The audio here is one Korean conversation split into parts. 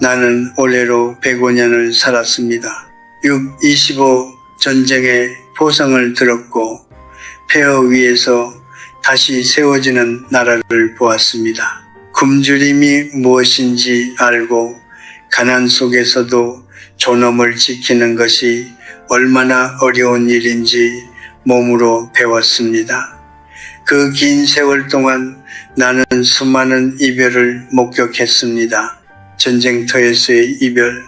나는 올해로 105년을 살았습니다. 6.25 전쟁의 포성을 들었고 폐허 위에서 다시 세워지는 나라를 보았습니다. 굶주림이 무엇인지 알고 가난 속에서도 존엄을 지키는 것이 얼마나 어려운 일인지 몸으로 배웠습니다. 그 긴 세월 동안 나는 수많은 이별을 목격했습니다. 전쟁터에서의 이별,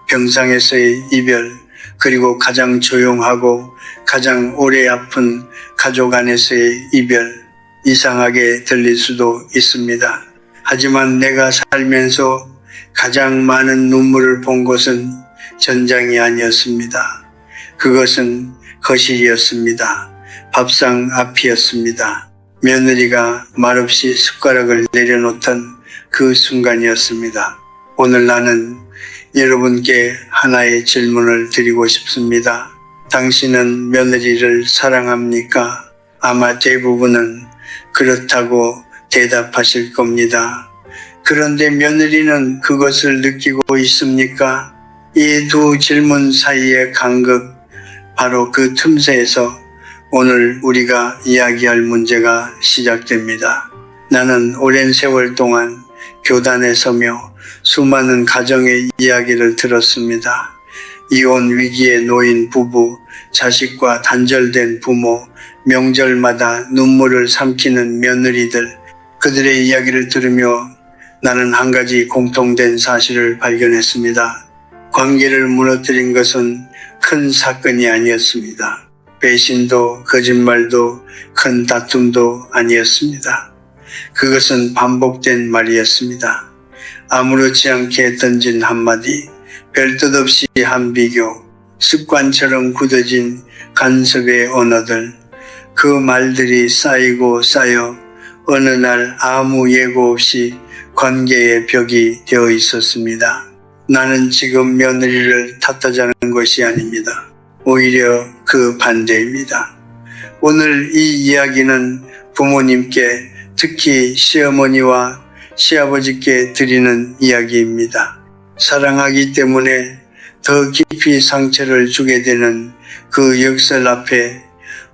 병상에서의 이별, 그리고 가장 조용하고 가장 오래 아픈 가족 안에서의 이별, 이상하게 들릴 수도 있습니다. 하지만 내가 살면서 가장 많은 눈물을 본 곳은 전장이 아니었습니다. 그것은 거실이었습니다. 밥상 앞이었습니다. 며느리가 말없이 숟가락을 내려놓던 그 순간이었습니다. 오늘 나는 여러분께 하나의 질문을 드리고 싶습니다. 당신은 며느리를 사랑합니까? 아마 대부분은 그렇다고 대답하실 겁니다. 그런데 며느리는 그것을 느끼고 있습니까? 이 두 질문 사이의 간극, 바로 그 틈새에서 오늘 우리가 이야기할 문제가 시작됩니다. 나는 오랜 세월 동안 교단에 서며 수많은 가정의 이야기를 들었습니다. 이혼 위기에 놓인 부부, 자식과 단절된 부모, 명절마다 눈물을 삼키는 며느리들, 그들의 이야기를 들으며 나는 한 가지 공통된 사실을 발견했습니다. 관계를 무너뜨린 것은 큰 사건이 아니었습니다. 배신도 거짓말도 큰 다툼도 아니었습니다. 그것은 반복된 말이었습니다. 아무렇지 않게 던진 한마디, 별뜻 없이 한 비교, 습관처럼 굳어진 간섭의 언어들, 그 말들이 쌓이고 쌓여 어느 날 아무 예고 없이 관계의 벽이 되어 있었습니다. 나는 지금 며느리를 탓하자는 것이 아닙니다. 오히려 그 반대입니다. 오늘 이 이야기는 부모님께, 특히 시어머니와 시아버지께 드리는 이야기입니다. 사랑하기 때문에 더 깊이 상처를 주게 되는 그 역설 앞에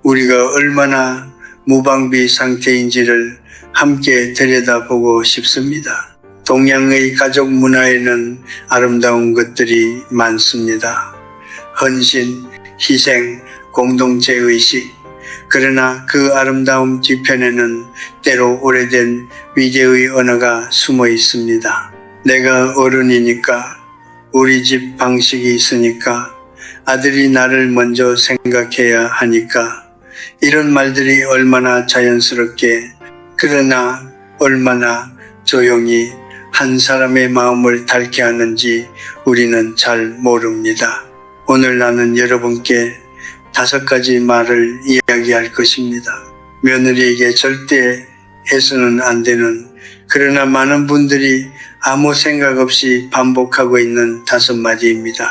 우리가 얼마나 무방비 상태인지를 함께 들여다보고 싶습니다. 동양의 가족 문화에는 아름다운 것들이 많습니다. 헌신, 희생, 공동체의식. 그러나 그 아름다움 뒤편에는 때로 오래된 위계의 언어가 숨어 있습니다. 내가 어른이니까, 우리 집 방식이 있으니까, 아들이 나를 먼저 생각해야 하니까, 이런 말들이 얼마나 자연스럽게, 그러나 얼마나 조용히 한 사람의 마음을 닳게 하는지 우리는 잘 모릅니다. 오늘 나는 여러분께 5가지 말을 이야기할 것입니다. 며느리에게 절대 해서는 안 되는, 그러나 많은 분들이 아무 생각 없이 반복하고 있는 5마디입니다.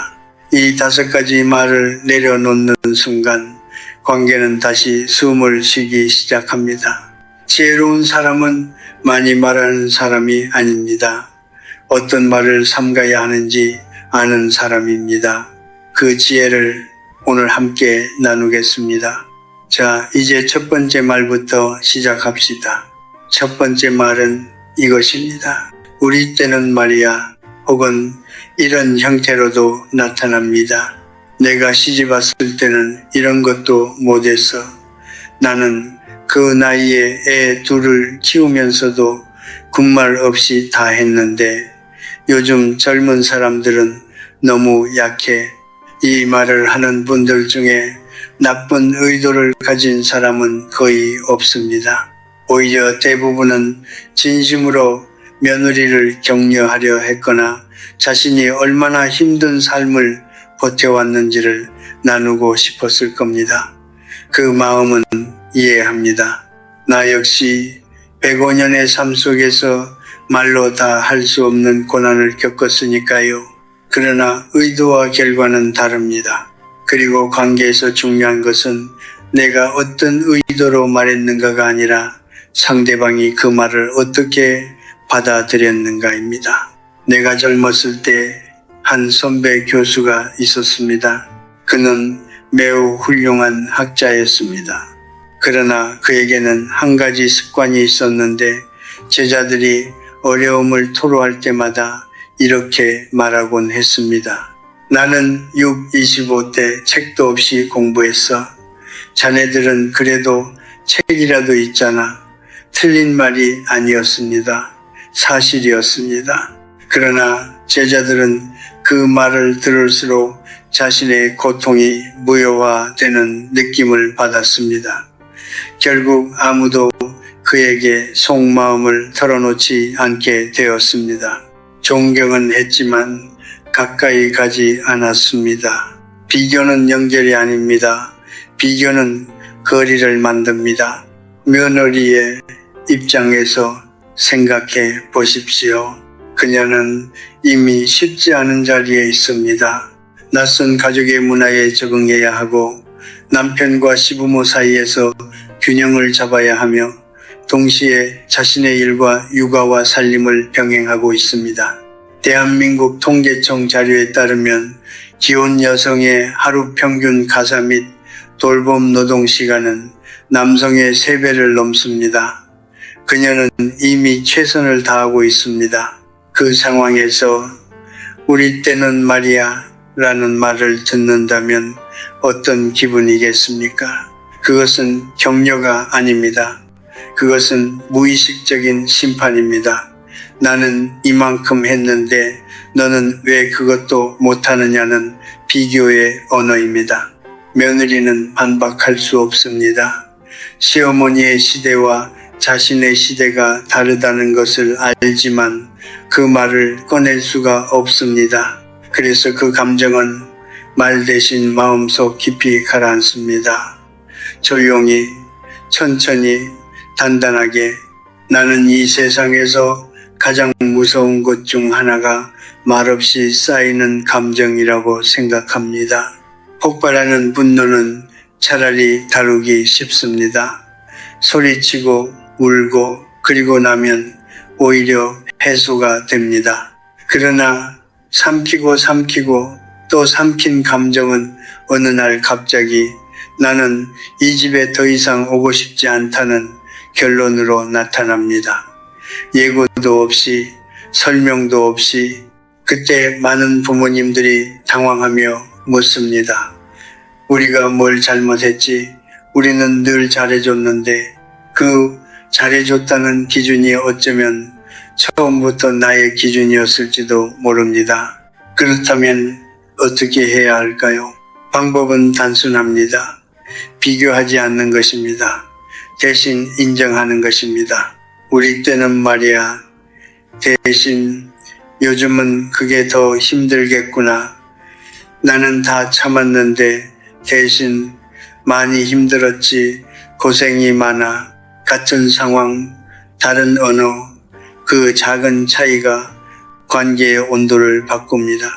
이 5가지 말을 내려놓는 순간 관계는 다시 숨을 쉬기 시작합니다. 지혜로운 사람은 많이 말하는 사람이 아닙니다. 어떤 말을 삼가야 하는지 아는 사람입니다. 그 지혜를 오늘 함께 나누겠습니다. 자, 이제 첫 번째 말부터 시작합시다. 첫 번째 말은 이것입니다. 우리 때는 말이야, 혹은 이런 형태로도 나타납니다. 내가 시집 왔을 때는 이런 것도 못했어. 나는 그 나이에 애 둘을 키우면서도 군말 없이 다 했는데 요즘 젊은 사람들은 너무 약해. 이 말을 하는 분들 중에 나쁜 의도를 가진 사람은 거의 없습니다. 오히려 대부분은 진심으로 며느리를 격려하려 했거나 자신이 얼마나 힘든 삶을 버텨왔는지를 나누고 싶었을 겁니다. 그 마음은 이해합니다. 나 역시 105년의 삶 속에서 말로 다 할 수 없는 고난을 겪었으니까요. 그러나 의도와 결과는 다릅니다. 그리고 관계에서 중요한 것은 내가 어떤 의도로 말했는가가 아니라 상대방이 그 말을 어떻게 받아들였는가입니다. 내가 젊었을 때 한 선배 교수가 있었습니다. 그는 매우 훌륭한 학자였습니다. 그러나 그에게는 한 가지 습관이 있었는데 제자들이 어려움을 토로할 때마다 이렇게 말하곤 했습니다. 나는 25때 책도 없이 공부했어. 자네들은 그래도 책이라도 있잖아. 틀린 말이 아니었습니다. 사실이었습니다. 그러나 제자들은 그 말을 들을수록 자신의 고통이 무효화되는 느낌을 받았습니다. 결국 아무도 그에게 속마음을 털어놓지 않게 되었습니다. 존경은 했지만 가까이 가지 않았습니다. 비교는 연결이 아닙니다. 비교는 거리를 만듭니다. 며느리의 입장에서 생각해 보십시오. 그녀는 이미 쉽지 않은 자리에 있습니다. 낯선 가족의 문화에 적응해야 하고 남편과 시부모 사이에서 균형을 잡아야 하며 동시에 자신의 일과 육아와 살림을 병행하고 있습니다. 대한민국 통계청 자료에 따르면 기혼 여성의 하루 평균 가사 및 돌봄 노동 시간은 남성의 3배를 넘습니다. 그녀는 이미 최선을 다하고 있습니다. 그 상황에서 우리 때는 말이야 라는 말을 듣는다면 어떤 기분이겠습니까? 그것은 격려가 아닙니다. 그것은 무의식적인 심판입니다. 나는 이만큼 했는데 너는 왜 그것도 못하느냐는 비교의 언어입니다. 며느리는 반박할 수 없습니다. 시어머니의 시대와 자신의 시대가 다르다는 것을 알지만 그 말을 꺼낼 수가 없습니다. 그래서 그 감정은 말 대신 마음속 깊이 가라앉습니다. 조용히, 천천히, 단단하게 나는 이 세상에서 가장 무서운 것 중 하나가 말없이 쌓이는 감정이라고 생각합니다. 폭발하는 분노는 차라리 다루기 쉽습니다. 소리치고 울고 그리고 나면 오히려 해소가 됩니다. 그러나 삼키고 또 삼킨 감정은 어느 날 갑자기 나는 이 집에 더 이상 오고 싶지 않다는 결론으로 나타납니다. 예고도 없이 설명도 없이 그때 많은 부모님들이 당황하며 묻습니다. 우리가 뭘 잘못했지? 우리는 늘 잘해줬는데 그 잘해줬다는 기준이 어쩌면 처음부터 나의 기준이었을지도 모릅니다. 그렇다면 어떻게 해야 할까요? 방법은 단순합니다. 비교하지 않는 것입니다. 대신 인정하는 것입니다. 우리 때는 말이야. 대신 요즘은 그게 더 힘들겠구나. 나는 다 참았는데 대신 많이 힘들었지. 고생이 많아. 같은 상황, 다른 언어, 그 작은 차이가 관계의 온도를 바꿉니다.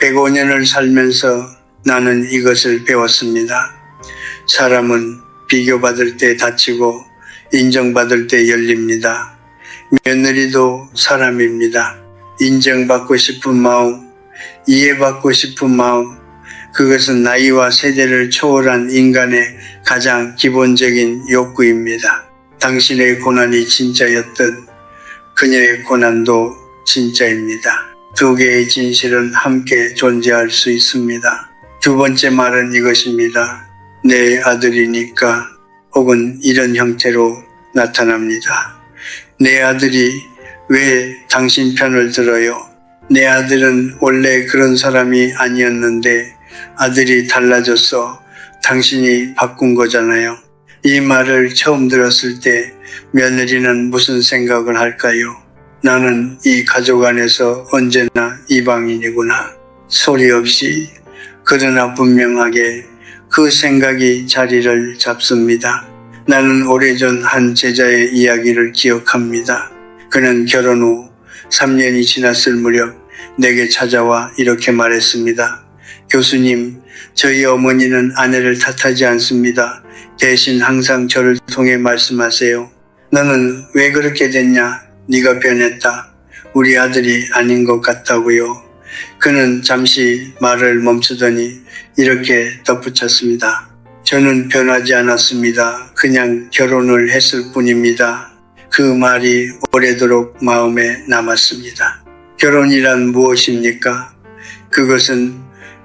105년을 살면서 나는 이것을 배웠습니다. 사람은 비교받을 때 다치고 인정받을 때 열립니다. 며느리도 사람입니다. 인정받고 싶은 마음, 이해받고 싶은 마음, 그것은 나이와 세대를 초월한 인간의 가장 기본적인 욕구입니다. 당신의 고난이 진짜였듯 그녀의 고난도 진짜입니다. 두 개의 진실은 함께 존재할 수 있습니다. 두 번째 말은 이것입니다. 내 아들이니까 혹은 이런 형태로 나타납니다. 내 아들이 왜 당신 편을 들어요? 내 아들은 원래 그런 사람이 아니었는데 아들이 달라졌어. 당신이 바꾼 거잖아요. 이 말을 처음 들었을 때 며느리는 무슨 생각을 할까요? 나는 이 가족 안에서 언제나 이방인이구나. 소리 없이 그러나 분명하게 그 생각이 자리를 잡습니다. 나는 오래전 한 제자의 이야기를 기억합니다. 그는 결혼 후 3년이 지났을 무렵 내게 찾아와 이렇게 말했습니다. 교수님, 저희 어머니는 아내를 탓하지 않습니다. 대신 항상 저를 통해 말씀하세요. 너는 왜 그렇게 됐냐? 네가 변했다. 우리 아들이 아닌 것 같다고요. 그는 잠시 말을 멈추더니 이렇게 덧붙였습니다. 저는 변하지 않았습니다. 그냥 결혼을 했을 뿐입니다. 그 말이 오래도록 마음에 남았습니다. 결혼이란 무엇입니까? 그것은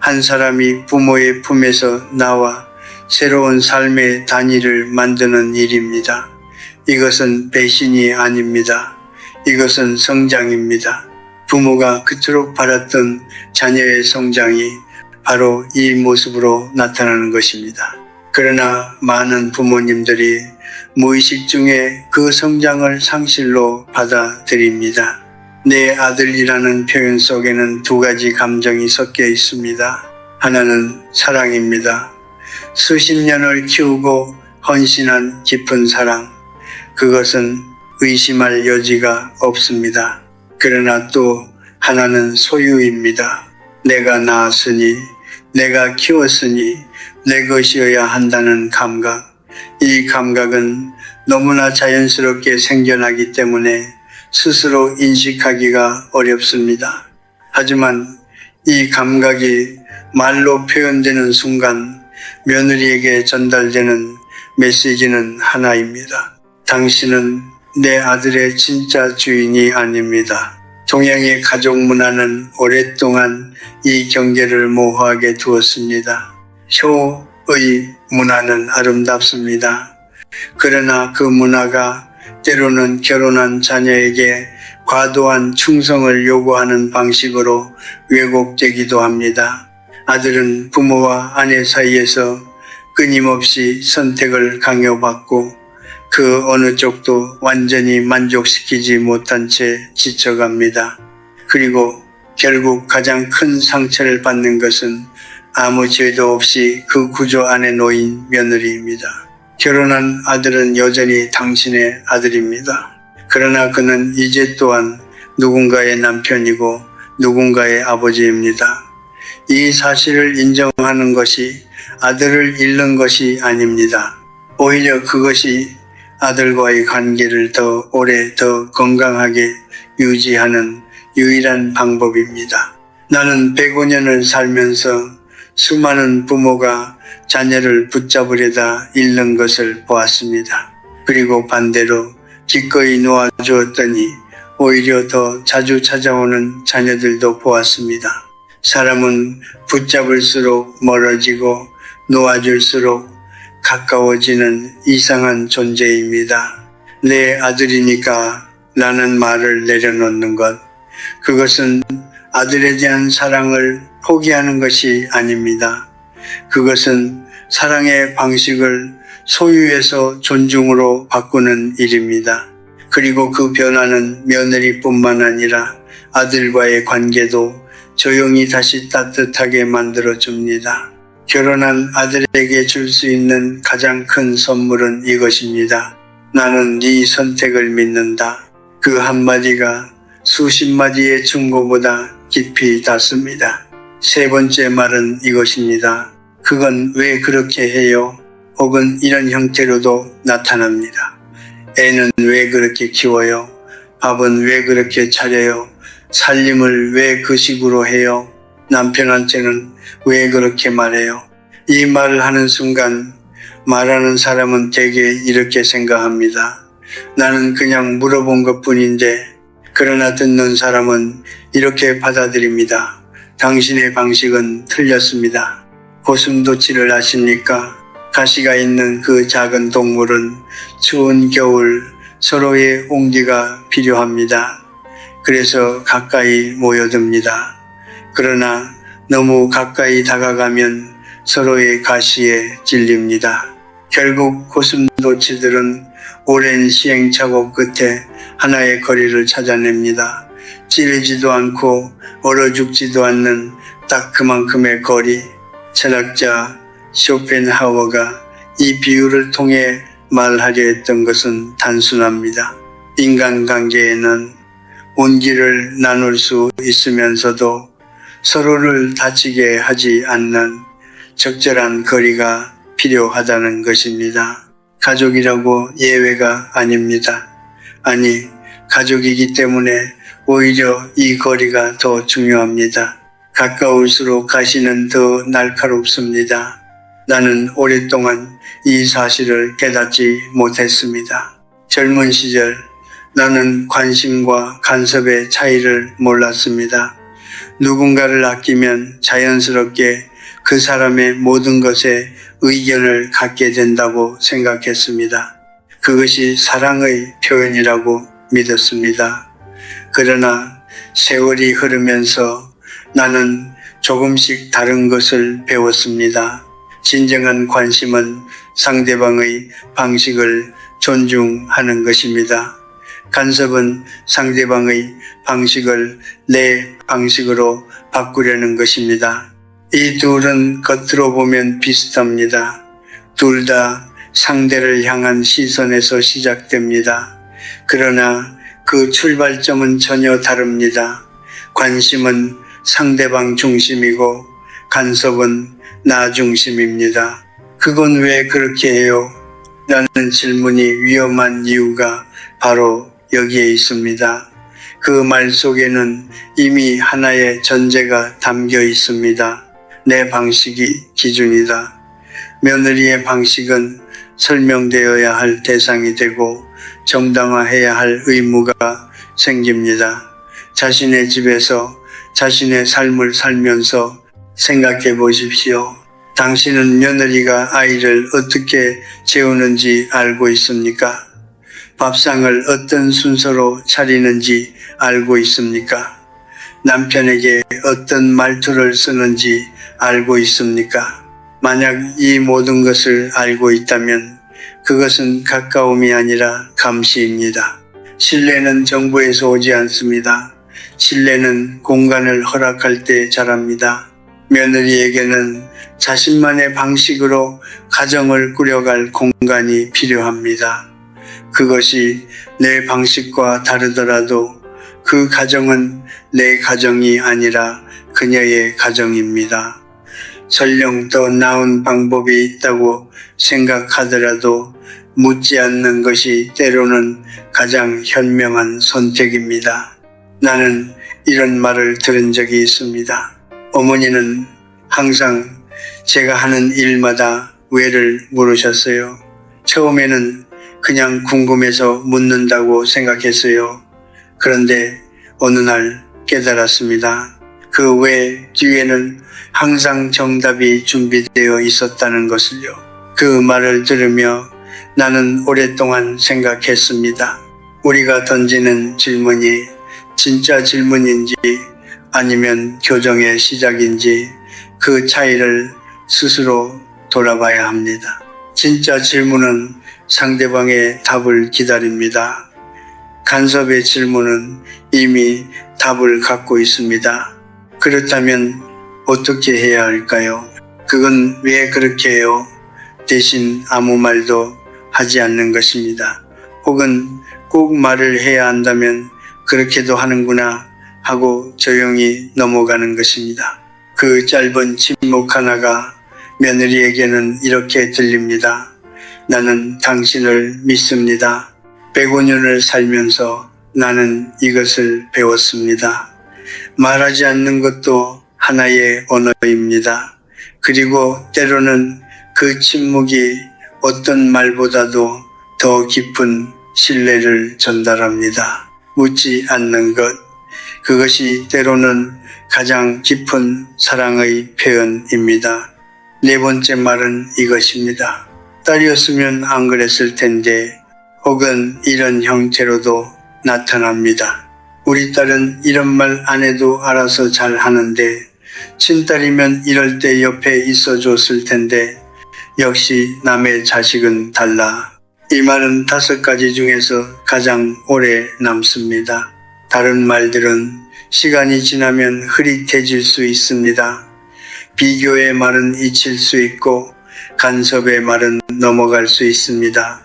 한 사람이 부모의 품에서 나와 새로운 삶의 단위를 만드는 일입니다. 이것은 배신이 아닙니다. 이것은 성장입니다. 부모가 그토록 바랐던 자녀의 성장이 바로 이 모습으로 나타나는 것입니다. 그러나 많은 부모님들이 무의식 중에 그 성장을 상실로 받아들입니다. 내 아들이라는 표현 속에는 두 가지 감정이 섞여 있습니다. 하나는 사랑입니다. 수십 년을 키우고 헌신한 깊은 사랑. 그것은 의심할 여지가 없습니다. 그러나 또 하나는 소유입니다. 내가 낳았으니, 내가 키웠으니 내 것이어야 한다는 감각. 이 감각은 너무나 자연스럽게 생겨나기 때문에 스스로 인식하기가 어렵습니다. 하지만 이 감각이 말로 표현되는 순간 며느리에게 전달되는 메시지는 하나입니다. 당신은 내 아들의 진짜 주인이 아닙니다. 동양의 가족 문화는 오랫동안 이 경계를 모호하게 두었습니다. 효의 문화는 아름답습니다. 그러나 그 문화가 때로는 결혼한 자녀에게 과도한 충성을 요구하는 방식으로 왜곡되기도 합니다. 아들은 부모와 아내 사이에서 끊임없이 선택을 강요받고 그 어느 쪽도 완전히 만족시키지 못한 채 지쳐갑니다. 그리고 결국 가장 큰 상처를 받는 것은 아무 죄도 없이 그 구조 안에 놓인 며느리입니다. 결혼한 아들은 여전히 당신의 아들입니다. 그러나 그는 이제 또한 누군가의 남편이고 누군가의 아버지입니다. 이 사실을 인정하는 것이 아들을 잃는 것이 아닙니다. 오히려 그것이 아들과의 관계를 더 오래 더 건강하게 유지하는 유일한 방법입니다. 나는 105년을 살면서 수많은 부모가 자녀를 붙잡으려다 잃는 것을 보았습니다. 그리고 반대로 기꺼이 놓아주었더니 오히려 더 자주 찾아오는 자녀들도 보았습니다. 사람은 붙잡을수록 멀어지고 놓아줄수록 가까워지는 이상한 존재입니다. 내 아들이니까 라는 말을 내려놓는 것, 그것은 아들에 대한 사랑을 포기하는 것이 아닙니다. 그것은 사랑의 방식을 소유에서 존중으로 바꾸는 일입니다. 그리고 그 변화는 며느리뿐만 아니라 아들과의 관계도 조용히 다시 따뜻하게 만들어줍니다. 결혼한 아들에게 줄 수 있는 가장 큰 선물은 이것입니다. 나는 네 선택을 믿는다. 그 한마디가 수십 마디의 충고보다 깊이 닿습니다. 세 번째 말은 이것입니다. 그건 왜 그렇게 해요? 혹은 이런 형태로도 나타납니다. 애는 왜 그렇게 키워요? 밥은 왜 그렇게 차려요? 살림을 왜 그 식으로 해요? 남편한테는 왜 그렇게 말해요? 이 말을 하는 순간 말하는 사람은 대개 이렇게 생각합니다. 나는 그냥 물어본 것뿐인데, 그러나 듣는 사람은 이렇게 받아들입니다. 당신의 방식은 틀렸습니다. 고슴도치를 아십니까? 가시가 있는 그 작은 동물은 추운 겨울 서로의 온기가 필요합니다. 그래서 가까이 모여듭니다. 그러나 너무 가까이 다가가면 서로의 가시에 찔립니다. 결국 고슴도치들은 오랜 시행착오 끝에 하나의 거리를 찾아냅니다. 찌르지도 않고 얼어 죽지도 않는 딱 그만큼의 거리. 철학자 쇼펜하워가 이 비유를 통해 말하려 했던 것은 단순합니다. 인간관계에는 온기를 나눌 수 있으면서도 서로를 다치게 하지 않는 적절한 거리가 필요하다는 것입니다. 가족이라고 예외가 아닙니다. 아니, 가족이기 때문에 오히려 이 거리가 더 중요합니다. 가까울수록 가시는 더 날카롭습니다. 나는 오랫동안 이 사실을 깨닫지 못했습니다. 젊은 시절 나는 관심과 간섭의 차이를 몰랐습니다. 누군가를 아끼면 자연스럽게 그 사람의 모든 것에 의견을 갖게 된다고 생각했습니다. 그것이 사랑의 표현이라고 믿었습니다. 그러나 세월이 흐르면서 나는 조금씩 다른 것을 배웠습니다. 진정한 관심은 상대방의 방식을 존중하는 것입니다. 간섭은 상대방의 방식을 내 방식으로 바꾸려는 것입니다. 이 둘은 겉으로 보면 비슷합니다. 둘 다 상대를 향한 시선에서 시작됩니다. 그러나 그 출발점은 전혀 다릅니다. 관심은 상대방 중심이고 간섭은 나 중심입니다. 그건 왜 그렇게 해요? 라는 질문이 위험한 이유가 바로 여기에 있습니다. 그 말 속에는 이미 하나의 전제가 담겨 있습니다. 내 방식이 기준이다. 며느리의 방식은 설명되어야 할 대상이 되고 정당화해야 할 의무가 생깁니다. 자신의 집에서 자신의 삶을 살면서 생각해 보십시오. 당신은 며느리가 아이를 어떻게 재우는지 알고 있습니까? 밥상을 어떤 순서로 차리는지 알고 있습니까? 남편에게 어떤 말투를 쓰는지 알고 있습니까? 만약 이 모든 것을 알고 있다면 그것은 가까움이 아니라 감시입니다. 신뢰는 정보에서 오지 않습니다. 신뢰는 공간을 허락할 때 자랍니다. 며느리에게는 자신만의 방식으로 가정을 꾸려갈 공간이 필요합니다. 그것이 내 방식과 다르더라도 그 가정은 내 가정이 아니라 그녀의 가정입니다. 설령 더 나은 방법이 있다고 생각하더라도 묻지 않는 것이 때로는 가장 현명한 선택입니다. 나는 이런 말을 들은 적이 있습니다. 어머니는 항상 제가 하는 일마다 왜를 물으셨어요. 처음에는 그냥 궁금해서 묻는다고 생각했어요. 그런데 어느 날 깨달았습니다. 그 왜 뒤에는 항상 정답이 준비되어 있었다는 것을요. 그 말을 들으며 나는 오랫동안 생각했습니다. 우리가 던지는 질문이 진짜 질문인지 아니면 교정의 시작인지 그 차이를 스스로 돌아봐야 합니다. 진짜 질문은 상대방의 답을 기다립니다. 간섭의 질문은 이미 답을 갖고 있습니다. 그렇다면 어떻게 해야 할까요? 그건 왜 그렇게 해요? 대신 아무 말도 하지 않는 것입니다. 혹은 꼭 말을 해야 한다면 그렇게도 하는구나 하고 조용히 넘어가는 것입니다. 그 짧은 침묵 하나가 며느리에게는 이렇게 들립니다. 나는 당신을 믿습니다. 105년을 살면서 나는 이것을 배웠습니다. 말하지 않는 것도 하나의 언어입니다. 그리고 때로는 그 침묵이 어떤 말보다도 더 깊은 신뢰를 전달합니다. 묻지 않는 것, 그것이 때로는 가장 깊은 사랑의 표현입니다. 네 번째 말은 이것입니다. 딸이었으면 안 그랬을 텐데 혹은 이런 형태로도 나타납니다. 우리 딸은 이런 말 안 해도 알아서 잘 하는데 친딸이면 이럴 때 옆에 있어 줬을 텐데 역시 남의 자식은 달라. 이 말은 5가지 중에서 가장 오래 남습니다. 다른 말들은 시간이 지나면 흐릿해질 수 있습니다. 비교의 말은 잊힐 수 있고 간섭의 말은 넘어갈 수 있습니다.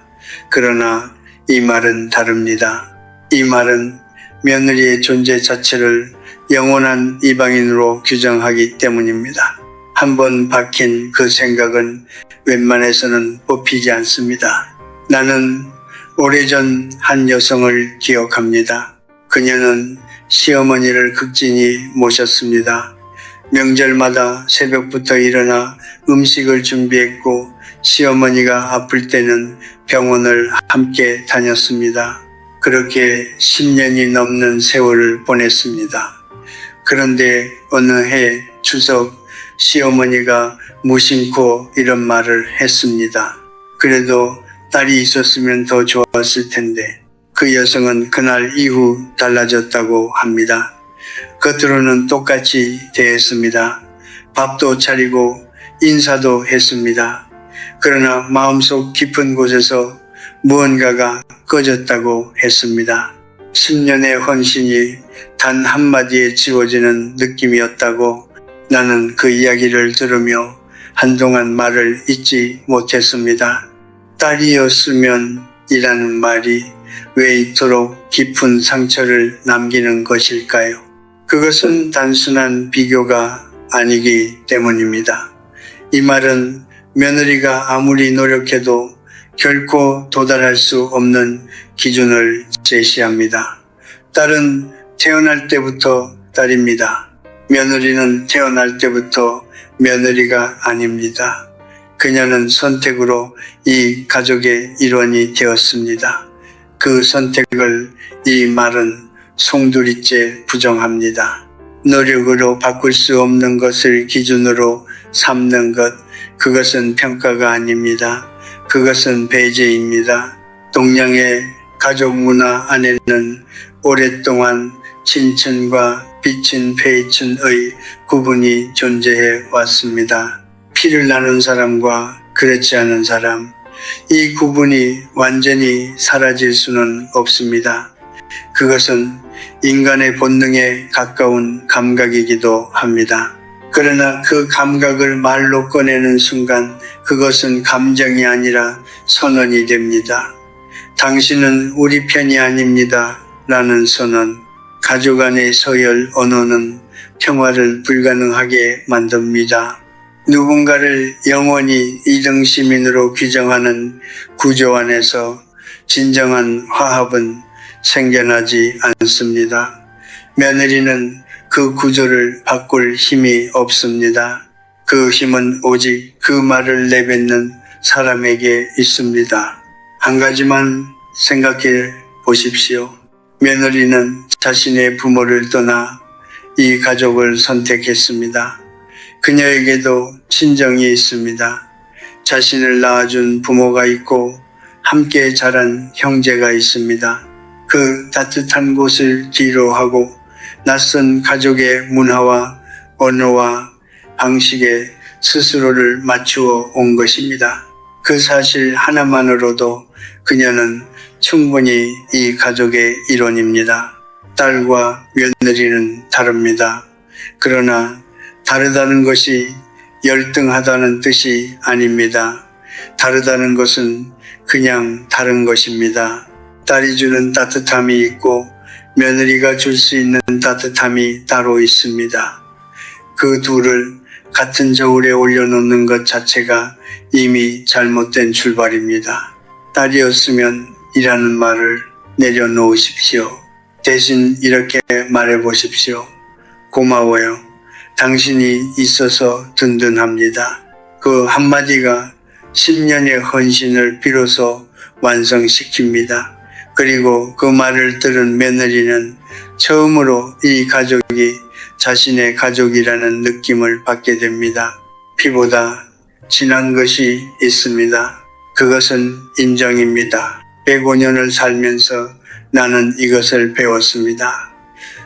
그러나 이 말은 다릅니다. 이 말은 며느리의 존재 자체를 영원한 이방인으로 규정하기 때문입니다. 한번 박힌 그 생각은 웬만해서는 뽑히지 않습니다. 나는 오래전 한 여성을 기억합니다. 그녀는 시어머니를 극진히 모셨습니다. 명절마다 새벽부터 일어나 음식을 준비했고 시어머니가 아플 때는 병원을 함께 다녔습니다. 그렇게 10년이 넘는 세월을 보냈습니다. 그런데 어느 해 추석 시어머니가 무심코 이런 말을 했습니다. 그래도 딸이 있었으면 더 좋았을 텐데. 그 여성은 그날 이후 달라졌다고 합니다. 겉으로는 똑같이 대했습니다. 밥도 차리고 인사도 했습니다. 그러나 마음속 깊은 곳에서 무언가가 꺼졌다고 했습니다. 10년의 헌신이 단 한마디에 지워지는 느낌이었다고 나는 그 이야기를 들으며 한동안 말을 잇지 못했습니다. 딸이었으면 이라는 말이 왜 이토록 깊은 상처를 남기는 것일까요? 그것은 단순한 비교가 아니기 때문입니다. 이 말은 며느리가 아무리 노력해도 결코 도달할 수 없는 기준을 제시합니다. 딸은 태어날 때부터 딸입니다. 며느리는 태어날 때부터 며느리가 아닙니다. 그녀는 선택으로 이 가족의 일원이 되었습니다. 그 선택을 이 말은 송두리째 부정합니다. 노력으로 바꿀 수 없는 것을 기준으로 삼는 것, 그것은 평가가 아닙니다. 그것은 배제입니다. 동양의 가족 문화 안에는 오랫동안 친천과 비친 페이친의 구분이 존재해 왔습니다. 피를 나눈 사람과 그렇지 않은 사람, 이 구분이 완전히 사라질 수는 없습니다. 그것은 인간의 본능에 가까운 감각이기도 합니다. 그러나 그 감각을 말로 꺼내는 순간 그것은 감정이 아니라 선언이 됩니다. 당신은 우리 편이 아닙니다. 라는 선언. 가족 안의 서열 언어는 평화를 불가능하게 만듭니다. 누군가를 영원히 이등 시민으로 규정하는 구조 안에서 진정한 화합은 생겨나지 않습니다. 며느리는 그 구조를 바꿀 힘이 없습니다. 그 힘은 오직 그 말을 내뱉는 사람에게 있습니다. 한 가지만 생각해 보십시오. 며느리는 자신의 부모를 떠나 이 가족을 선택했습니다. 그녀에게도 친정이 있습니다. 자신을 낳아준 부모가 있고 함께 자란 형제가 있습니다. 그 따뜻한 곳을 뒤로하고 낯선 가족의 문화와 언어와 방식에 스스로를 맞추어 온 것입니다. 그 사실 하나만으로도 그녀는 충분히 이 가족의 일원입니다. 딸과 며느리는 다릅니다. 그러나 다르다는 것이 열등하다는 뜻이 아닙니다. 다르다는 것은 그냥 다른 것입니다. 딸이 주는 따뜻함이 있고 며느리가 줄 수 있는 따뜻함이 따로 있습니다. 그 둘을 같은 저울에 올려놓는 것 자체가 이미 잘못된 출발입니다. 딸이었으면 이라는 말을 내려놓으십시오. 대신 이렇게 말해보십시오. 고마워요. 당신이 있어서 든든합니다. 그 한마디가 10년의 헌신을 비로소 완성시킵니다. 그리고 그 말을 들은 며느리는 처음으로 이 가족이 자신의 가족이라는 느낌을 받게 됩니다. 피보다 진한 것이 있습니다. 그것은 인정입니다. 105년을 살면서 나는 이것을 배웠습니다.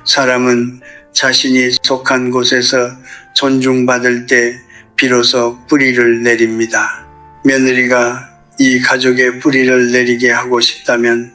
사람은 자신이 속한 곳에서 존중받을 때 비로소 뿌리를 내립니다. 며느리가 이 가족의 뿌리를 내리게 하고 싶다면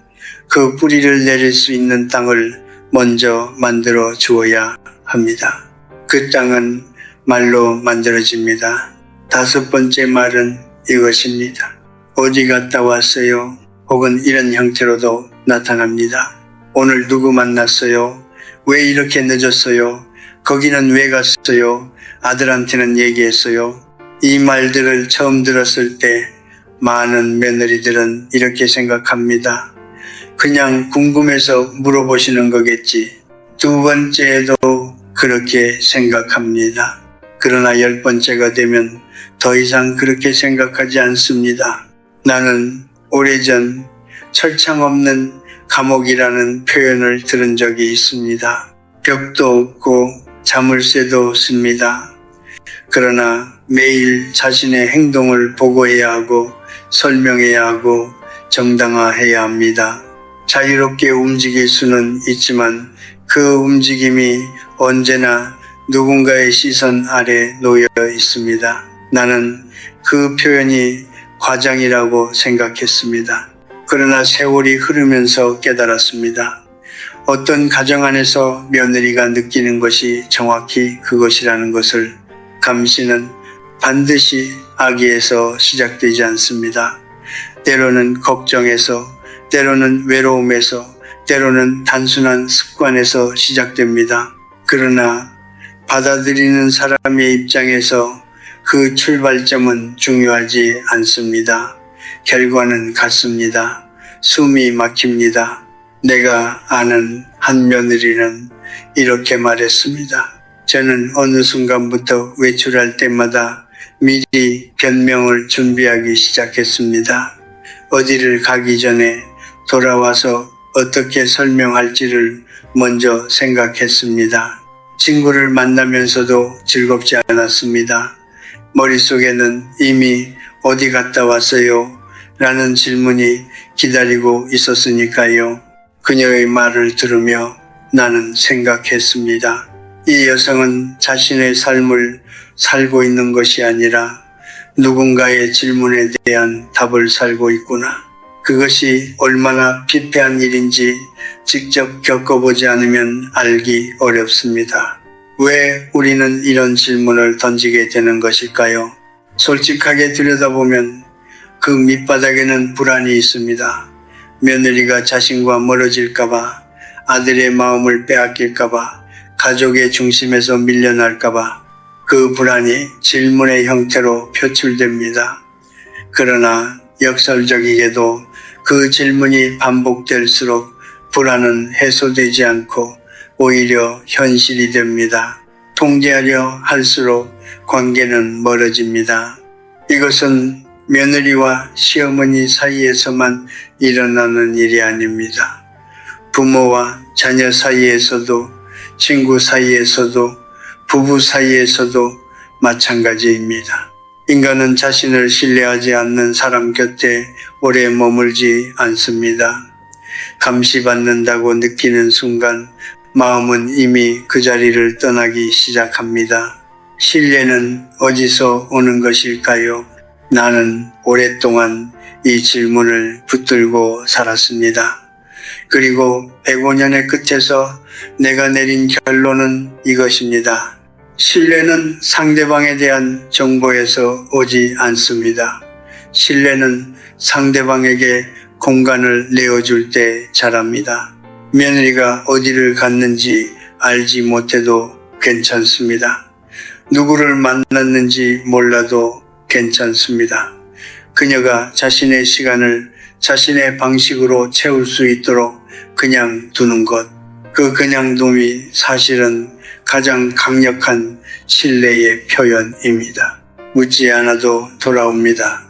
그 뿌리를 내릴 수 있는 땅을 먼저 만들어 주어야 합니다. 그 땅은 말로 만들어집니다. 5번째 말은 이것입니다. 어디 갔다 왔어요? 혹은 이런 형태로도 나타납니다. 오늘 누구 만났어요? 왜 이렇게 늦었어요? 거기는 왜 갔어요? 아들한테는 얘기했어요? 이 말들을 처음 들었을 때 많은 며느리들은 이렇게 생각합니다. 그냥 궁금해서 물어보시는 거겠지. 두 번째에도 그렇게 생각합니다. 그러나 10번째가 되면 더 이상 그렇게 생각하지 않습니다. 나는 오래전 철창 없는 감옥이라는 표현을 들은 적이 있습니다. 벽도 없고 자물쇠도 없습니다. 그러나 매일 자신의 행동을 보고해야 하고 설명해야 하고 정당화해야 합니다. 자유롭게 움직일 수는 있지만 그 움직임이 언제나 누군가의 시선 아래 놓여 있습니다. 나는 그 표현이 과장이라고 생각했습니다. 그러나 세월이 흐르면서 깨달았습니다. 어떤 가정 안에서 며느리가 느끼는 것이 정확히 그것이라는 것을 감시는 반드시 악의에서 시작되지 않습니다. 때로는 걱정에서, 때로는 외로움에서, 때로는 단순한 습관에서 시작됩니다. 그러나 받아들이는 사람의 입장에서 그 출발점은 중요하지 않습니다. 결과는 같습니다. 숨이 막힙니다. 내가 아는 한 며느리는 이렇게 말했습니다. 저는 어느 순간부터 외출할 때마다 미리 변명을 준비하기 시작했습니다. 어디를 가기 전에 돌아와서 어떻게 설명할지를 먼저 생각했습니다. 친구를 만나면서도 즐겁지 않았습니다. 머릿속에는 이미 어디 갔다 왔어요? 라는 질문이 기다리고 있었으니까요. 그녀의 말을 들으며 나는 생각했습니다. 이 여성은 자신의 삶을 살고 있는 것이 아니라 누군가의 질문에 대한 답을 살고 있구나. 그것이 얼마나 피폐한 일인지 직접 겪어보지 않으면 알기 어렵습니다. 왜 우리는 이런 질문을 던지게 되는 것일까요? 솔직하게 들여다보면 그 밑바닥에는 불안이 있습니다. 며느리가 자신과 멀어질까봐, 아들의 마음을 빼앗길까봐, 가족의 중심에서 밀려날까봐 그 불안이 질문의 형태로 표출됩니다. 그러나 역설적이게도 그 질문이 반복될수록 불안은 해소되지 않고 오히려 현실이 됩니다. 통제하려 할수록 관계는 멀어집니다. 이것은 며느리와 시어머니 사이에서만 일어나는 일이 아닙니다. 부모와 자녀 사이에서도, 친구 사이에서도, 부부 사이에서도 마찬가지입니다. 인간은 자신을 신뢰하지 않는 사람 곁에 오래 머물지 않습니다. 감시받는다고 느끼는 순간 마음은 이미 그 자리를 떠나기 시작합니다. 신뢰는 어디서 오는 것일까요? 나는 오랫동안 이 질문을 붙들고 살았습니다. 그리고 105년의 끝에서 내가 내린 결론은 이것입니다. 신뢰는 상대방에 대한 정보에서 오지 않습니다. 신뢰는 상대방에게 공간을 내어줄 때 자랍니다. 며느리가 어디를 갔는지 알지 못해도 괜찮습니다. 누구를 만났는지 몰라도 괜찮습니다. 그녀가 자신의 시간을 자신의 방식으로 채울 수 있도록 그냥 두는 것. 그 그냥 둠이 사실은 가장 강력한 신뢰의 표현입니다. 묻지 않아도 돌아옵니다.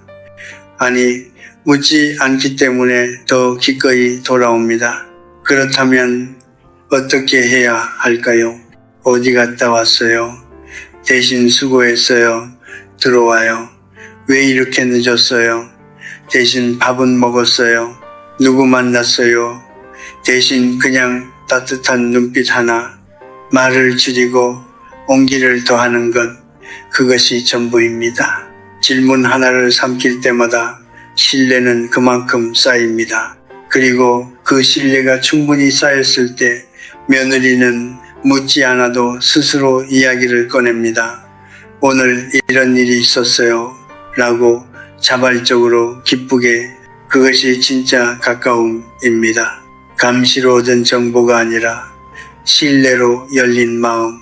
아니, 묻지 않기 때문에 더 기꺼이 돌아옵니다. 그렇다면 어떻게 해야 할까요? 어디 갔다 왔어요? 대신 수고했어요. 들어와요. 왜 이렇게 늦었어요? 대신 밥은 먹었어요. 누구 만났어요? 대신 그냥 따뜻한 눈빛 하나, 말을 줄이고 온기를 더하는 것, 그것이 전부입니다. 질문 하나를 삼킬 때마다 신뢰는 그만큼 쌓입니다. 그리고 그 신뢰가 충분히 쌓였을 때 며느리는 묻지 않아도 스스로 이야기를 꺼냅니다. 오늘 이런 일이 있었어요. 라고 자발적으로 기쁘게. 그것이 진짜 가까움입니다. 감시로 얻은 정보가 아니라 신뢰로 열린 마음.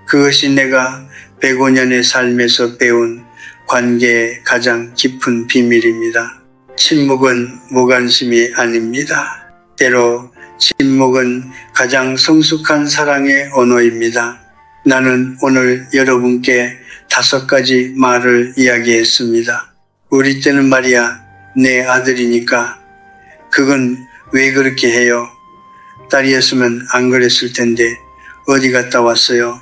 그것이 내가 105년의 삶에서 배운 관계의 가장 깊은 비밀입니다. 침묵은 무관심이 아닙니다. 때로 침묵은 가장 성숙한 사랑의 언어입니다. 나는 오늘 여러분께 5가지 말을 이야기했습니다. 우리 때는 말이야, 내 아들이니까 그건 왜 그렇게 해요? 딸이었으면 안 그랬을 텐데 어디 갔다 왔어요?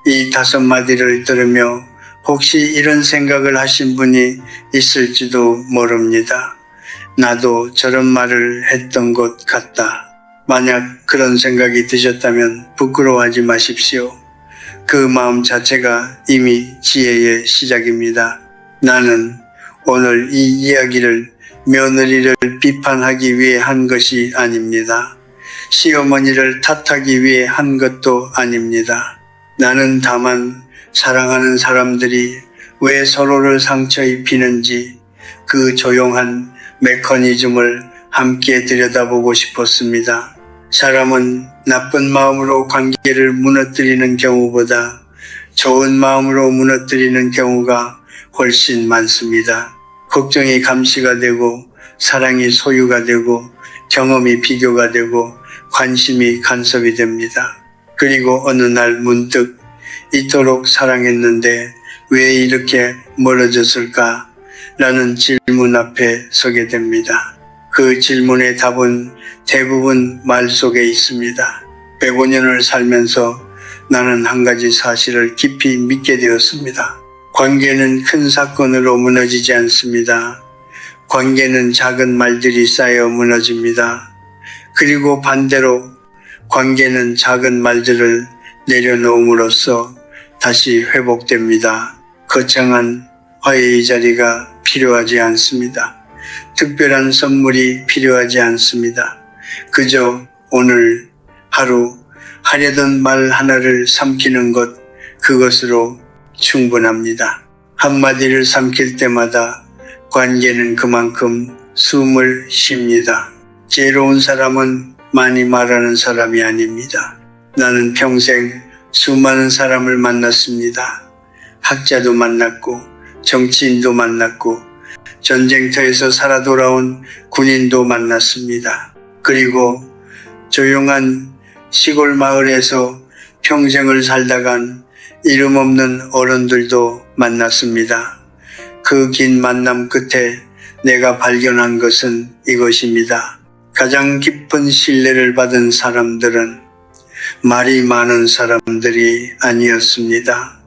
이 5마디를 들으며 혹시 이런 생각을 하신 분이 있을지도 모릅니다. 나도 저런 말을 했던 것 같다. 만약 그런 생각이 드셨다면 부끄러워하지 마십시오. 그 마음 자체가 이미 지혜의 시작입니다. 나는 오늘 이 이야기를 며느리를 비판하기 위해 한 것이 아닙니다. 시어머니를 탓하기 위해 한 것도 아닙니다. 나는 다만 사랑하는 사람들이 왜 서로를 상처 입히는지 그 조용한 메커니즘을 함께 들여다보고 싶었습니다. 사람은 나쁜 마음으로 관계를 무너뜨리는 경우보다 좋은 마음으로 무너뜨리는 경우가 훨씬 많습니다. 걱정이 감시가 되고 사랑이 소유가 되고 경험이 비교가 되고 관심이 간섭이 됩니다. 그리고 어느 날 문득 이토록 사랑했는데 왜 이렇게 멀어졌을까? 라는 질문 앞에 서게 됩니다. 그 질문의 답은 대부분 말 속에 있습니다. 105년을 살면서 나는 한 가지 사실을 깊이 믿게 되었습니다. 관계는 큰 사건으로 무너지지 않습니다. 관계는 작은 말들이 쌓여 무너집니다. 그리고 반대로 관계는 작은 말들을 내려놓음으로써 다시 회복됩니다. 거창한 화해의 자리가 필요하지 않습니다. 특별한 선물이 필요하지 않습니다. 그저 오늘 하루 하려던 말 하나를 삼키는 것, 그것으로 충분합니다. 한마디를 삼킬 때마다 관계는 그만큼 숨을 쉽니다. 지혜로운 사람은 많이 말하는 사람이 아닙니다. 나는 평생 수많은 사람을 만났습니다. 학자도 만났고 정치인도 만났고 전쟁터에서 살아 돌아온 군인도 만났습니다. 그리고 조용한 시골 마을에서 평생을 살다간 이름 없는 어른들도 만났습니다. 그 긴 만남 끝에 내가 발견한 것은 이것입니다. 가장 깊은 신뢰를 받은 사람들은 말이 많은 사람들이 아니었습니다.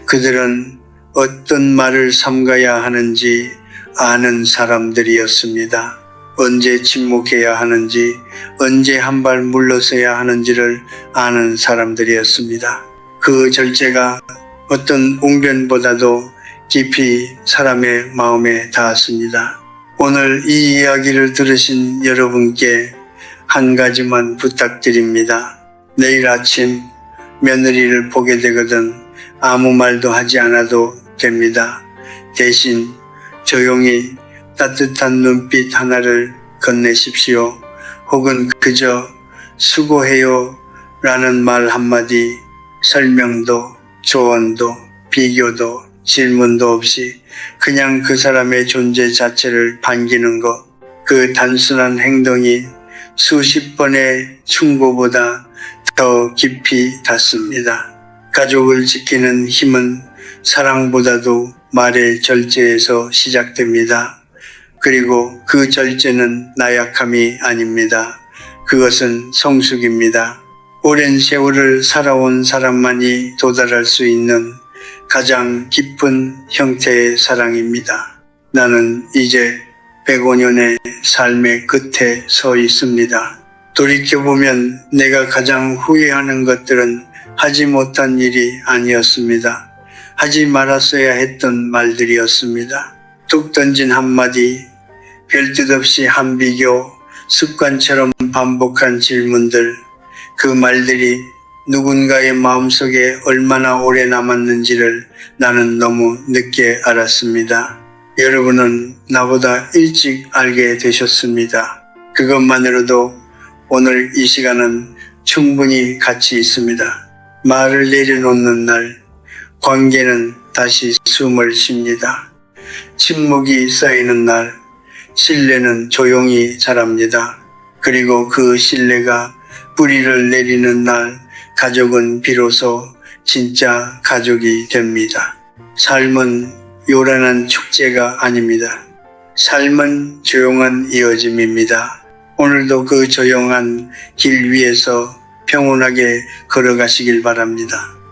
그들은 어떤 말을 삼가야 하는지 아는 사람들이었습니다. 언제 침묵해야 하는지, 언제 한 발 물러서야 하는지를 아는 사람들이었습니다. 그 절제가 어떤 웅변보다도 깊이 사람의 마음에 닿았습니다. 오늘 이 이야기를 들으신 여러분께 한 가지만 부탁드립니다. 내일 아침 며느리를 보게 되거든 아무 말도 하지 않아도 됩니다. 대신 조용히 따뜻한 눈빛 하나를 건네십시오. 혹은 그저 수고해요 라는 말 한마디, 설명도 조언도 비교도 질문도 없이 그냥 그 사람의 존재 자체를 반기는 것, 그 단순한 행동이 수십 번의 충고보다 더 깊이 닿습니다. 가족을 지키는 힘은 사랑보다도 말의 절제에서 시작됩니다. 그리고 그 절제는 나약함이 아닙니다. 그것은 성숙입니다. 오랜 세월을 살아온 사람만이 도달할 수 있는 가장 깊은 형태의 사랑입니다. 나는 이제 105년의 삶의 끝에 서 있습니다. 돌이켜보면 내가 가장 후회하는 것들은 하지 못한 일이 아니었습니다. 하지 말았어야 했던 말들이었습니다. 툭 던진 한마디, 별뜻 없이 한 비교, 습관처럼 반복한 질문들, 그 말들이 누군가의 마음속에 얼마나 오래 남았는지를 나는 너무 늦게 알았습니다. 여러분은 나보다 일찍 알게 되셨습니다. 그것만으로도 오늘 이 시간은 충분히 가치 있습니다. 말을 내려놓는 날, 관계는 다시 숨을 쉽니다. 침묵이 쌓이는 날, 신뢰는 조용히 자랍니다. 그리고 그 신뢰가 뿌리를 내리는 날 가족은 비로소 진짜 가족이 됩니다. 삶은 요란한 축제가 아닙니다. 삶은 조용한 이어짐입니다. 오늘도 그 조용한 길 위에서 평온하게 걸어가시길 바랍니다.